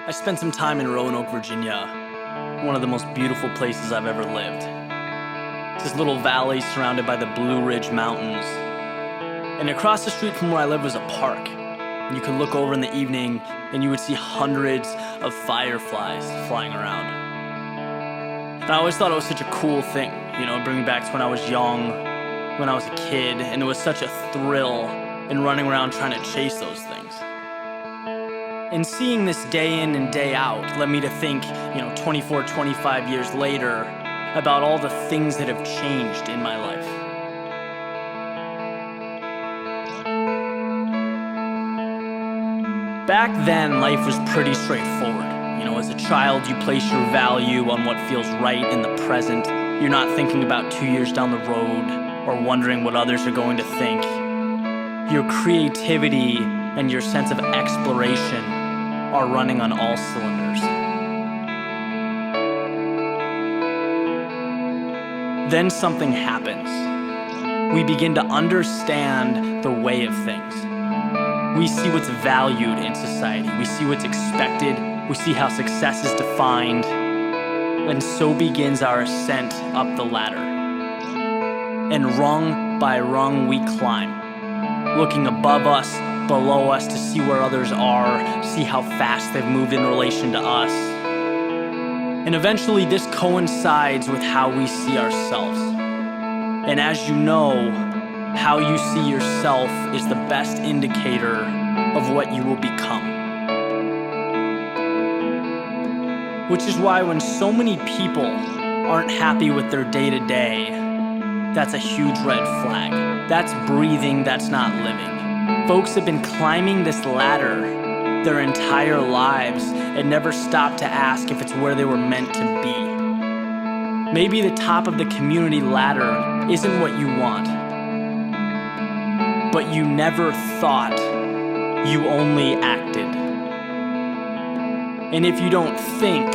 I spent some time in Roanoke, Virginia, one of the most beautiful places I've ever lived. It's this little valley surrounded by the Blue Ridge Mountains. And across the street from where I lived was a park. And you could look over in the evening and you would see hundreds of fireflies flying around. And I always thought it was such a cool thing, bring me back to when I was young, when I was a kid, and it was such a thrill in running around trying to chase those things. And seeing this day in and day out led me to think, 24, 25 years later, about all the things that have changed in my life. Back then, life was pretty straightforward. As a child, you place your value on what feels right in the present. You're not thinking about 2 years down the road or wondering what others are going to think. Your creativity and your sense of exploration are running on all cylinders. Then something happens. We begin to understand the way of things. We see what's valued in society. We see what's expected. We see how success is defined. And so begins our ascent up the ladder. And rung by rung we climb, looking above us, below us to see where others are, see how fast they've moved in relation to us. And eventually this coincides with how we see ourselves. And as you know, how you see yourself is the best indicator of what you will become. Which is why when so many people aren't happy with their day-to-day, that's a huge red flag. That's breathing, that's not living. Folks have been climbing this ladder their entire lives and never stopped to ask if it's where they were meant to be. Maybe the top of the community ladder isn't what you want, but you never thought, you only acted. And if you don't think,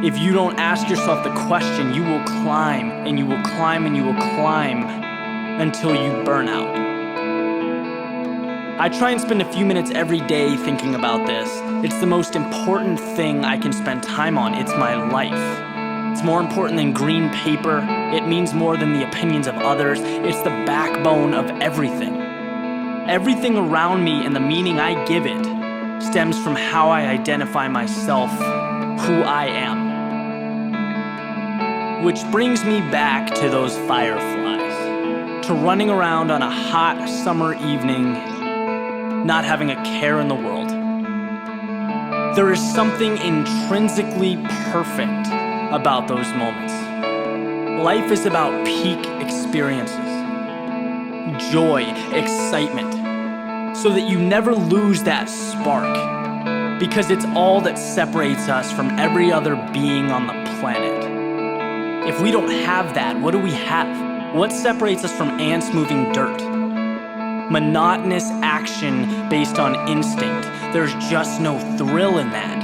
if you don't ask yourself the question, you will climb and you will climb and you will climb until you burn out. I try and spend a few minutes every day thinking about this. It's the most important thing I can spend time on. It's my life. It's more important than green paper. It means more than the opinions of others. It's the backbone of everything. Everything around me and the meaning I give it stems from how I identify myself, who I am. Which brings me back to those fireflies, to running around on a hot summer evening, not having a care in the world. There is something intrinsically perfect about those moments. Life is about peak experiences, joy, excitement, so that you never lose that spark, because it's all that separates us from every other being on the planet. If we don't have that, what do we have? What separates us from ants moving dirt? Monotonous action based on instinct. There's just no thrill in that.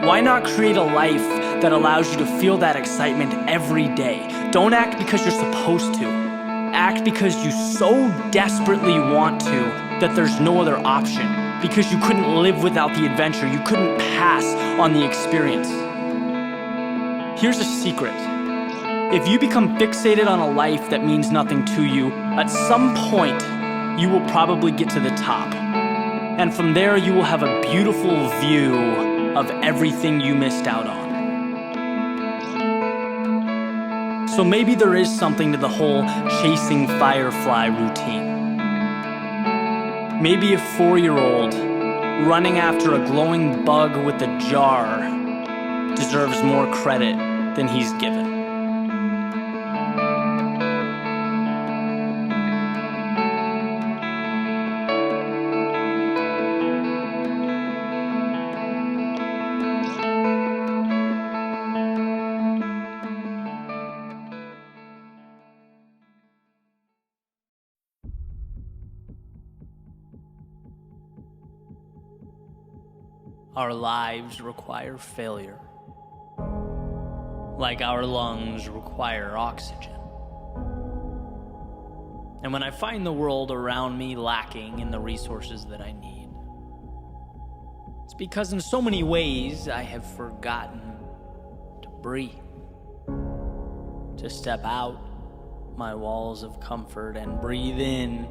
Why not create a life that allows you to feel that excitement every day? Don't act because you're supposed to. Act because you so desperately want to that there's no other option. Because you couldn't live without the adventure. You couldn't pass on the experience. Here's a secret. If you become fixated on a life that means nothing to you, at some point, you will probably get to the top. And from there, you will have a beautiful view of everything you missed out on. So maybe there is something to the whole chasing firefly routine. Maybe a 4-year-old running after a glowing bug with a jar deserves more credit than he's given. Our lives require failure, like our lungs require oxygen. And when I find the world around me lacking in the resources that I need, because in so many ways I have forgotten to breathe, to step out my walls of comfort and breathe in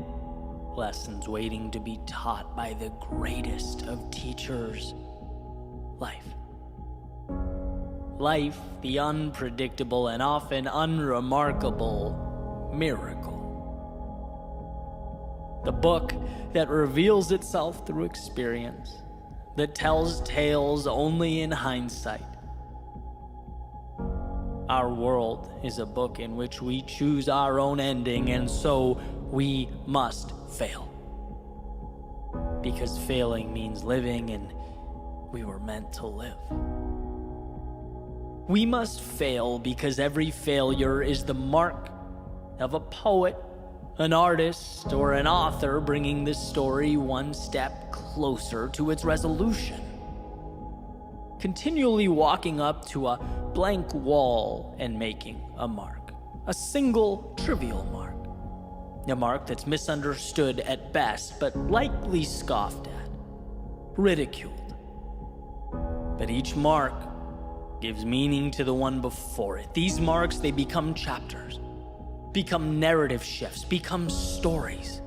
lessons waiting to be taught by the greatest of teachers, life. Life, the unpredictable and often unremarkable miracle. The book that reveals itself through experience, that tells tales only in hindsight. Our world is a book in which we choose our own ending, and so we must fail. Because failing means living, and we were meant to live. We must fail because every failure is the mark of a poet, an artist, or an author bringing the story one step closer to its resolution. Continually walking up to a blank wall and making a mark, a single trivial mark. A mark that's misunderstood at best, but likely scoffed at, ridiculed. But each mark gives meaning to the one before it. These marks, they become chapters, become narrative shifts, become stories.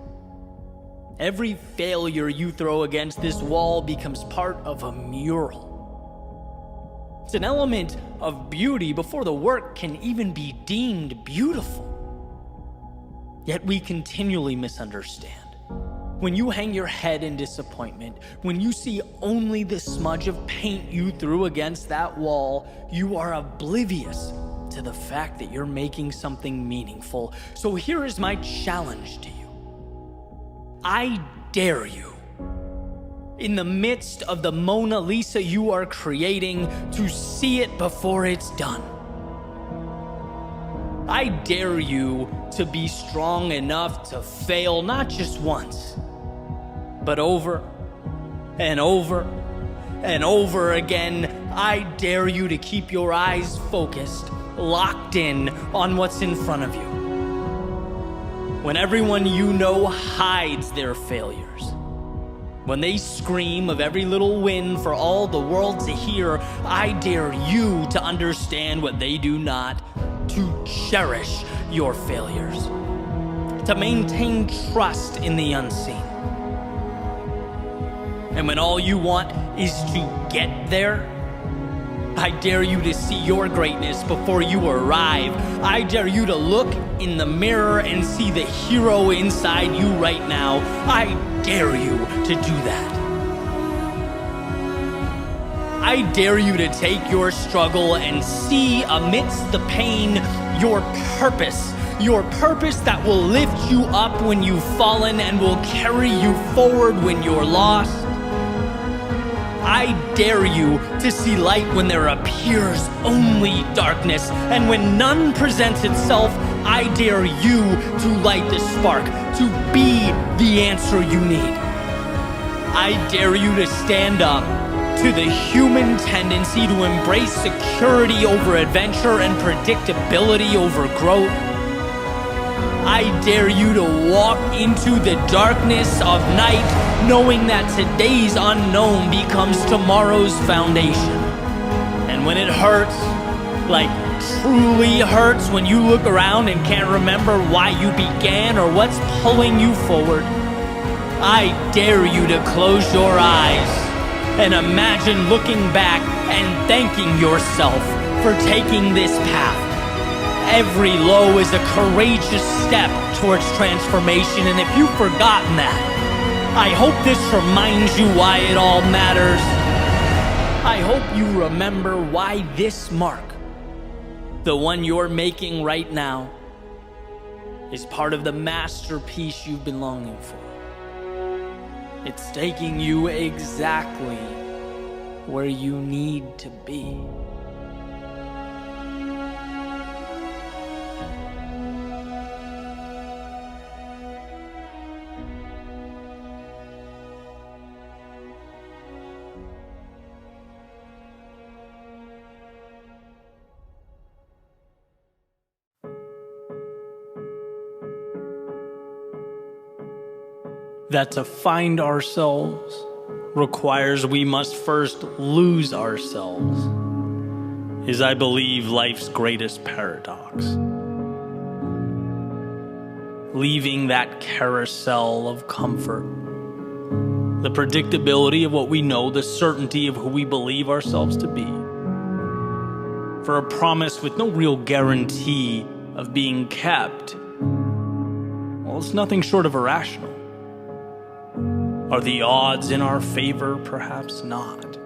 Every failure you throw against this wall becomes part of a mural. It's an element of beauty before the work can even be deemed beautiful. Yet we continually misunderstand. When you hang your head in disappointment, when you see only the smudge of paint you threw against that wall, you are oblivious to the fact that you're making something meaningful. So here is my challenge to you. I dare you, in the midst of the Mona Lisa you are creating, to see it before it's done. I dare you to be strong enough to fail not just once, but over and over and over again. I dare you to keep your eyes focused, locked in on what's in front of you. When everyone you know hides their failures, when they scream of every little win for all the world to hear, I dare you to understand what they do not, to cherish your failures, to maintain trust in the unseen. And when all you want is to get there, I dare you to see your greatness before you arrive. I dare you to look in the mirror and see the hero inside you right now. I dare you to do that. I dare you to take your struggle and see amidst the pain your purpose that will lift you up when you've fallen and will carry you forward when you're lost. I dare you to see light when there appears only darkness, and when none presents itself, I dare you to light the spark, to be the answer you need. I dare you to stand up to the human tendency to embrace security over adventure and predictability over growth. I dare you to walk into the darkness of night, knowing that today's unknown becomes tomorrow's foundation. And when it hurts, like truly hurts, when you look around and can't remember why you began or what's pulling you forward, I dare you to close your eyes and imagine looking back and thanking yourself for taking this path. Every low is a courageous step towards transformation, and if you've forgotten that, I hope this reminds you why it all matters. I hope you remember why this mark, the one you're making right now, is part of the masterpiece you've been longing for. It's taking you exactly where you need to be. That to find ourselves requires we must first lose ourselves, is, I believe, life's greatest paradox. Leaving that carousel of comfort, the predictability of what we know, the certainty of who we believe ourselves to be, for a promise with no real guarantee of being kept, well, it's nothing short of irrational. Are the odds in our favor? Perhaps not.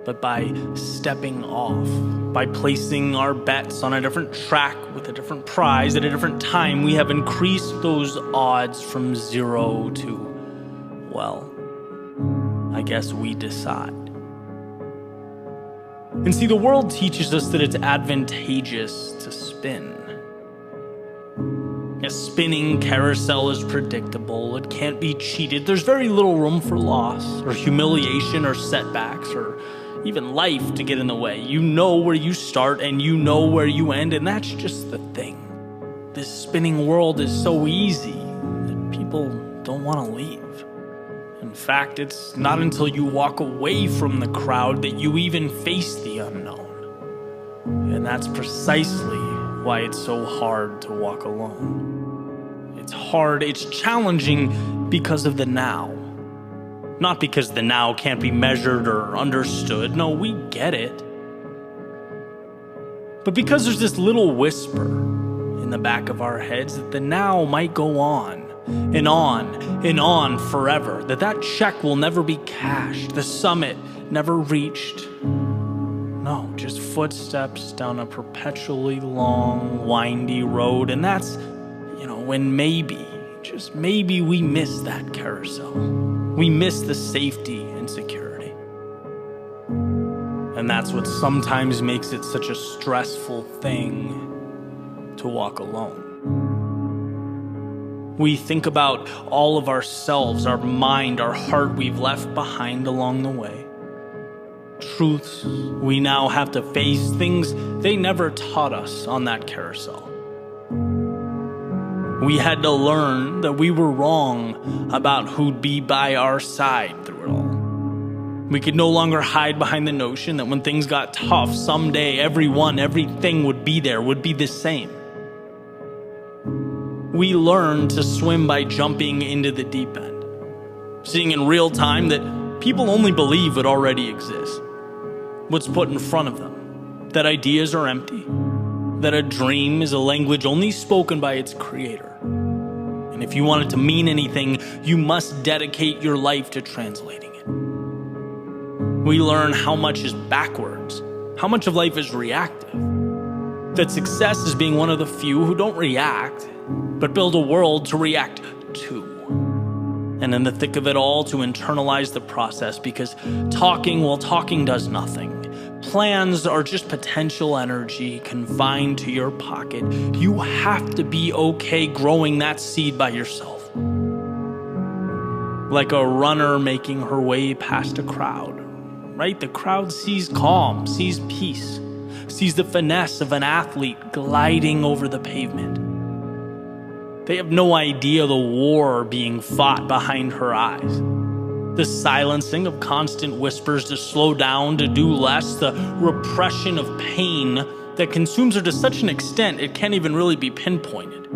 But by stepping off, by placing our bets on a different track with a different prize at a different time, we have increased those odds from 0 to, well, I guess we decide. And see, the world teaches us that it's advantageous to spin. A spinning carousel is predictable, it can't be cheated, there's very little room for loss, or humiliation, or setbacks, or even life to get in the way. You know where you start and you know where you end, and that's just the thing. This spinning world is so easy that people don't want to leave. In fact, it's not until you walk away from the crowd that you even face the unknown. And that's precisely why it's so hard to walk alone. It's hard, it's challenging because of the now. Not because the now can't be measured or understood. No, we get it. But because there's this little whisper in the back of our heads that the now might go on and on and on forever, that check will never be cashed, the summit never reached. No, just footsteps down a perpetually long, windy road, and that's, when maybe, just maybe, we miss that carousel. We miss the safety and security. And that's what sometimes makes it such a stressful thing to walk alone. We think about all of ourselves, our mind, our heart we've left behind along the way. Truths we now have to face, things they never taught us on that carousel. We had to learn that we were wrong about who'd be by our side through it all. We could no longer hide behind the notion that when things got tough, someday everything would be there, would be the same. We learned to swim by jumping into the deep end, seeing in real time that people only believe what already exists, what's put in front of them, that ideas are empty, that a dream is a language only spoken by its creator. And if you want it to mean anything, you must dedicate your life to translating it. We learn how much is backwards, how much of life is reactive, that success is being one of the few who don't react, but build a world to react to. And in the thick of it all, to internalize the process, because talking does nothing. Plans are just potential energy confined to your pocket. You have to be okay growing that seed by yourself. Like a runner making her way past a crowd, right? The crowd sees calm, sees peace, sees the finesse of an athlete gliding over the pavement. They have no idea the war being fought behind her eyes. The silencing of constant whispers to slow down, to do less, the repression of pain that consumes her to such an extent it can't even really be pinpointed.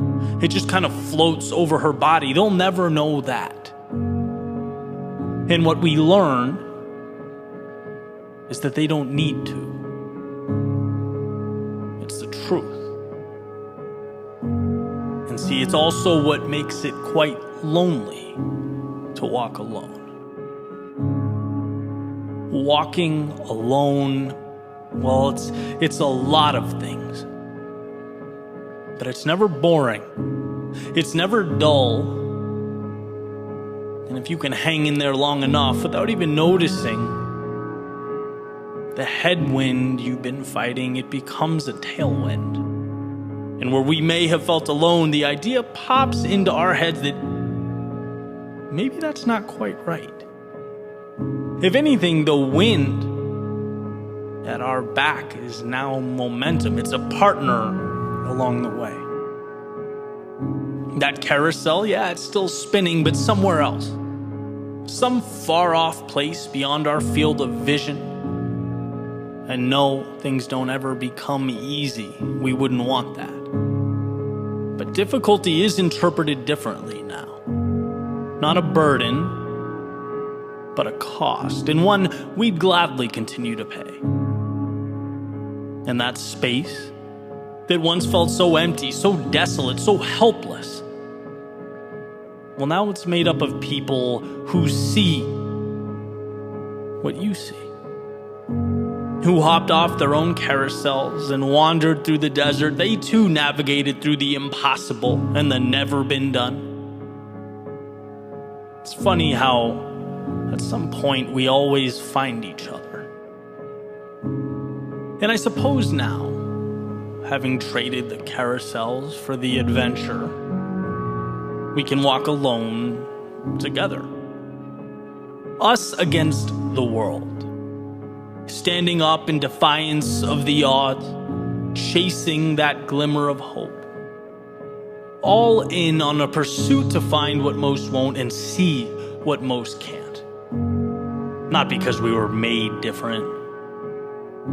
It just kind of floats over her body. They'll never know that. And what we learn is that they don't need to. It's the truth. And see, it's also what makes it quite lonely to walk alone. Walking alone, well, it's a lot of things. But it's never boring. It's never dull. And if you can hang in there long enough without even noticing the headwind you've been fighting, it becomes a tailwind. And where we may have felt alone, the idea pops into our heads that maybe that's not quite right. If anything, the wind at our back is now momentum. It's a partner along the way. That carousel, yeah, it's still spinning, but somewhere else. some far-off place beyond our field of vision. And no, things don't ever become easy. We wouldn't want that. But difficulty is interpreted differently now. Not a burden, but a cost, and one we'd gladly continue to pay. And that space that once felt so empty, so desolate, so helpless, well, now it's made up of people who see what you see, who hopped off their own carousels and wandered through the desert. They too navigated through the impossible and the never been done. It's funny how at some point we always find each other. And I suppose now, having traded the carousels for the adventure, we can walk alone together. Us against the world. Standing up in defiance of the odds, chasing that glimmer of hope. All in on a pursuit to find what most won't and see what most can't. Not because we were made different,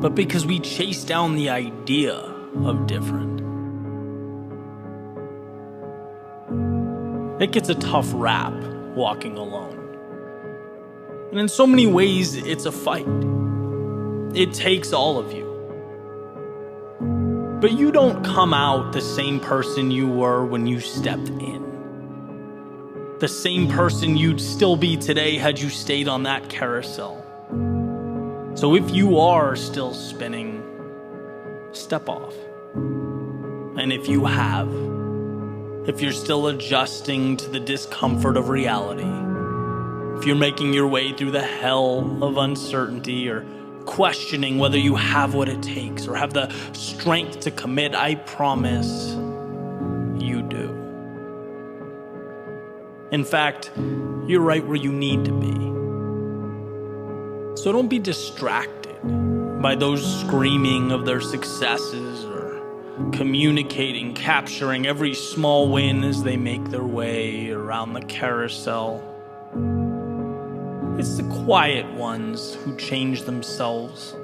but because we chase down the idea of different. It gets a tough rap walking alone. And in so many ways, it's a fight. It takes all of you. But you don't come out the same person you were when you stepped in. The same person you'd still be today had you stayed on that carousel. So if you are still spinning, step off. And if you have, if you're still adjusting to the discomfort of reality, if you're making your way through the hell of uncertainty or questioning whether you have what it takes or have the strength to commit, I promise you do. In fact, you're right where you need to be. So don't be distracted by those screaming of their successes or communicating, capturing every small win as they make their way around the carousel. It's the quiet ones who change themselves.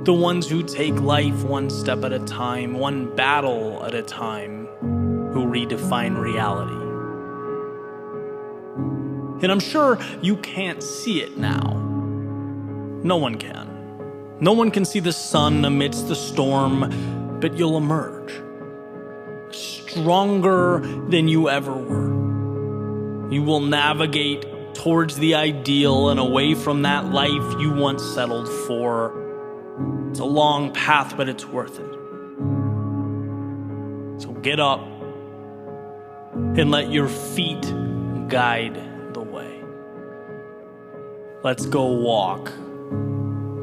The ones who take life one step at a time, one battle at a time, who redefine reality. And I'm sure you can't see it now. No one can. No one can see the sun amidst the storm, but you'll emerge. Stronger than you ever were. You will navigate towards the ideal and away from that life you once settled for. It's a long path, but it's worth it. So get up and let your feet guide the way. Let's go walk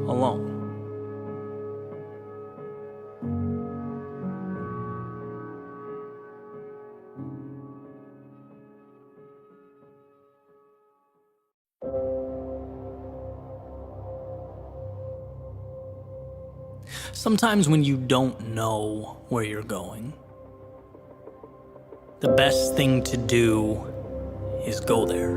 alone. Sometimes when you don't know where you're going, the best thing to do is go there.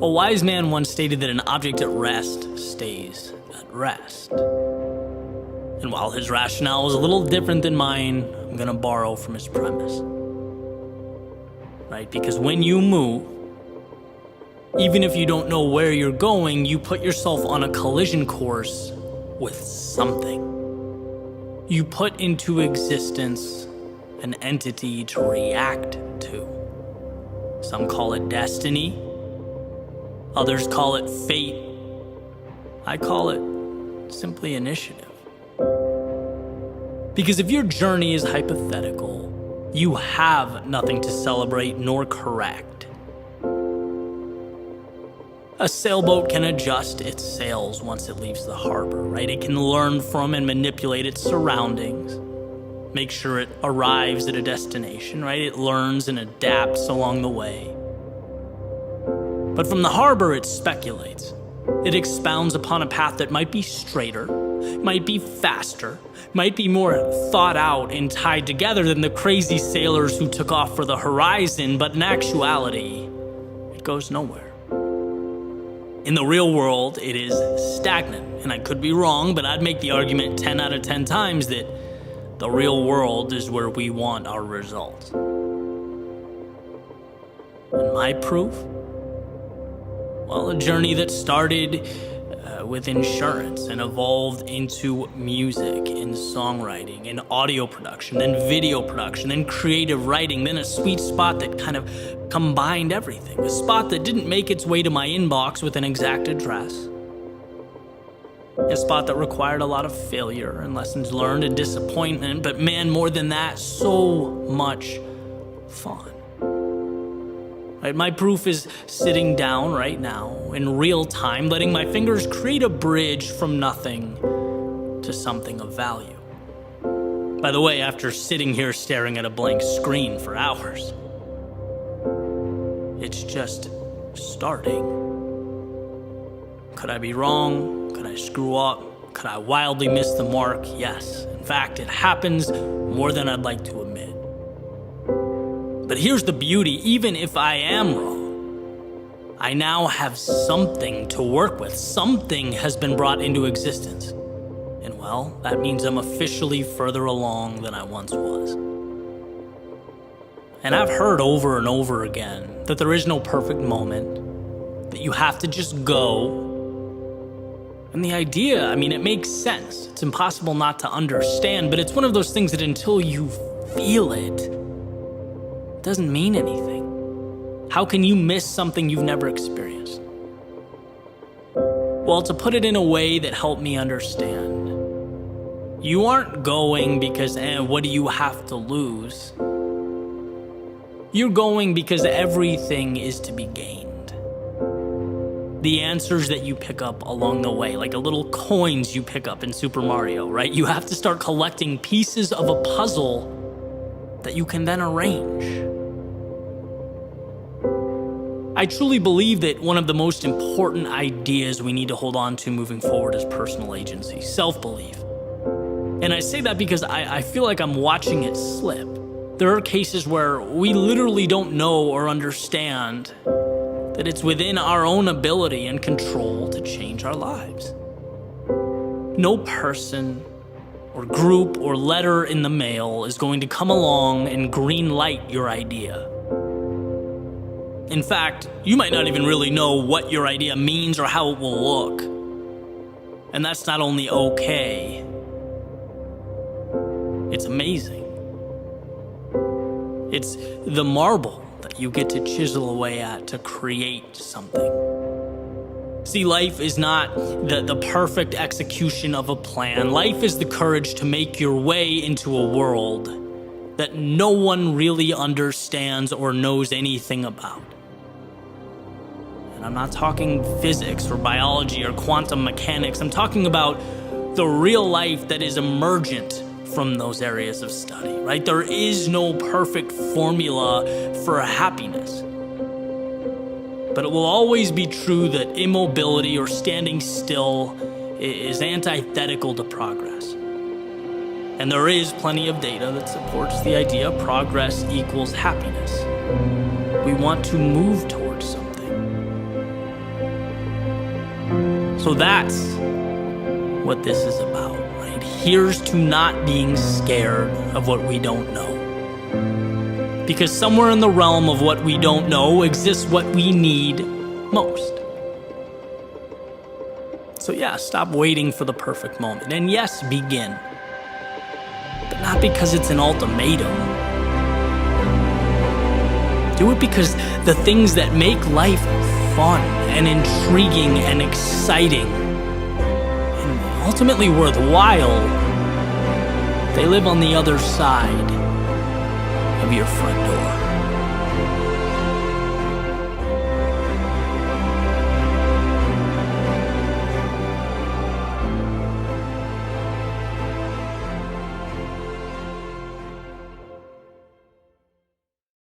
A wise man once stated that an object at rest stays at rest. And while his rationale was a little different than mine, I'm gonna borrow from his premise. Right? Because when you move, even if you don't know where you're going, you put yourself on a collision course with something. You put into existence an entity to react to. Some call it destiny. Others call it fate. I call it simply initiative. Because if your journey is hypothetical, you have nothing to celebrate nor correct. A sailboat can adjust its sails once it leaves the harbor, right? It can learn from and manipulate its surroundings, make sure it arrives at a destination, right? It learns and adapts along the way. But from the harbor, it speculates. It expounds upon a path that might be straighter might be faster, might be more thought out and tied together than the crazy sailors who took off for the horizon, but in actuality, it goes nowhere. In the real world, it is stagnant, and I could be wrong, but I'd make the argument 10 out of 10 times that the real world is where we want our results. And my proof? Well, a journey that started with insurance and evolved into music and songwriting and audio production, then video production, then creative writing, then a sweet spot that kind of combined everything. A spot that didn't make its way to my inbox with an exact address. A spot that required a lot of failure and lessons learned and disappointment, but man, more than that, so much fun. Right? My proof is sitting down right now in real time, letting my fingers create a bridge from nothing to something of value. By the way, after sitting here staring at a blank screen for hours, it's just starting. Could I be wrong? Could I screw up? Could I wildly miss the mark? Yes. In fact, it happens more than I'd like to admit. But here's the beauty, even if I am wrong, I now have something to work with. Something has been brought into existence. And well, that means I'm officially further along than I once was. And I've heard over and over again that there is no perfect moment, that you have to just go. And the idea, it makes sense. It's impossible not to understand, but it's one of those things that until you feel it doesn't mean anything. How can you miss something you've never experienced? Well, to put it in a way that helped me understand, you aren't going because, what do you have to lose? You're going because everything is to be gained. The answers that you pick up along the way, like the little coins you pick up in Super Mario, right? You have to start collecting pieces of a puzzle that you can then arrange. I truly believe that one of the most important ideas we need to hold on to moving forward is personal agency, self-belief. And I say that because I feel like I'm watching it slip. There are cases where we literally don't know or understand that it's within our own ability and control to change our lives. No person or group or letter in the mail is going to come along and green light your idea. In fact, you might not even really know what your idea means or how it will look. And that's not only okay, it's amazing. It's the marble that you get to chisel away at to create something. See, life is not the perfect execution of a plan. Life is the courage to make your way into a world that no one really understands or knows anything about. And I'm not talking physics or biology or quantum mechanics. I'm talking about the real life that is emergent from those areas of study, right? There is no perfect formula for happiness. But it will always be true that immobility or standing still is antithetical to progress. And there is plenty of data that supports the idea progress equals happiness. We want to move towards something. So that's what this is about, right? Here's to not being scared of what we don't know. Because somewhere in the realm of what we don't know exists what we need most. So yeah, stop waiting for the perfect moment. And yes, begin. But not because it's an ultimatum. Do it because the things that make life fun and intriguing and exciting and ultimately worthwhile, they live on the other side of your front door.